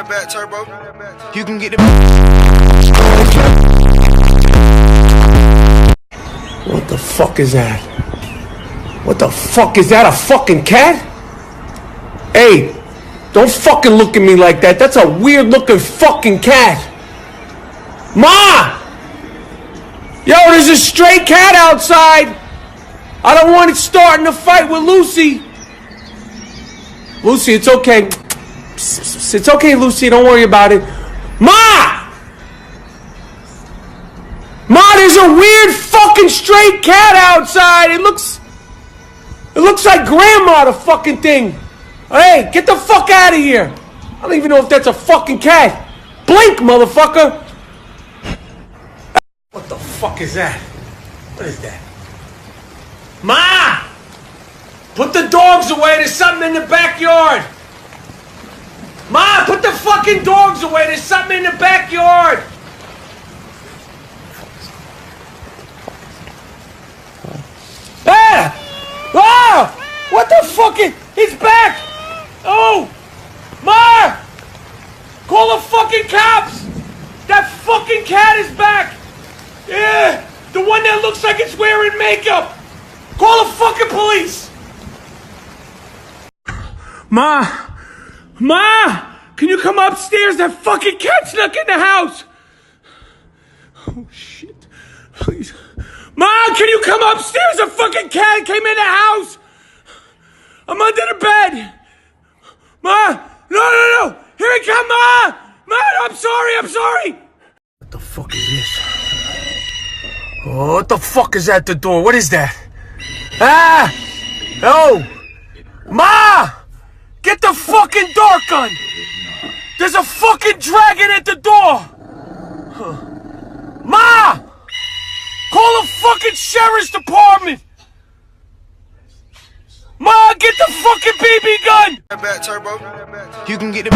Back turbo. You can get it. What the fuck is that? What the fuck is that? A fucking cat? Hey, don't fucking look at me like that. That's a weird looking fucking cat. Ma! Yo, there's a stray cat outside. I don't want it starting a fight with Lucy. Lucy, it's okay. It's okay, Lucy. Don't worry about it. Ma! Ma, there's a weird fucking stray cat outside. It looks like Grandma, the fucking thing. Hey, get the fuck out of here. I don't even know if that's a fucking cat. Blink, motherfucker. What the fuck is that? What is that? Ma! Put the dogs away. There's something in the backyard. Ma, put the fucking dogs away. There's something in the backyard. Ah! Ah! What the fuck is... He's back! Oh! Ma! Call the fucking cops! That fucking cat is back! Yeah! The one that looks like it's wearing makeup! Call the fucking police! Ma! Ma! Can you come upstairs? That fucking cat snuck in the house! Oh, shit. Please. Ma, can you come upstairs? A fucking cat came in the house! I'm under the bed! Ma! No! Here it comes, Ma! Ma, I'm sorry! What the fuck is this? Oh, what the fuck is at the door? What is that? Ah! Oh! Ma! Get the fucking dart gun! There's a fucking dragon at the door! Ma! Call the fucking sheriff's department! Ma, get the fucking BB gun! Back turbo. You can get it.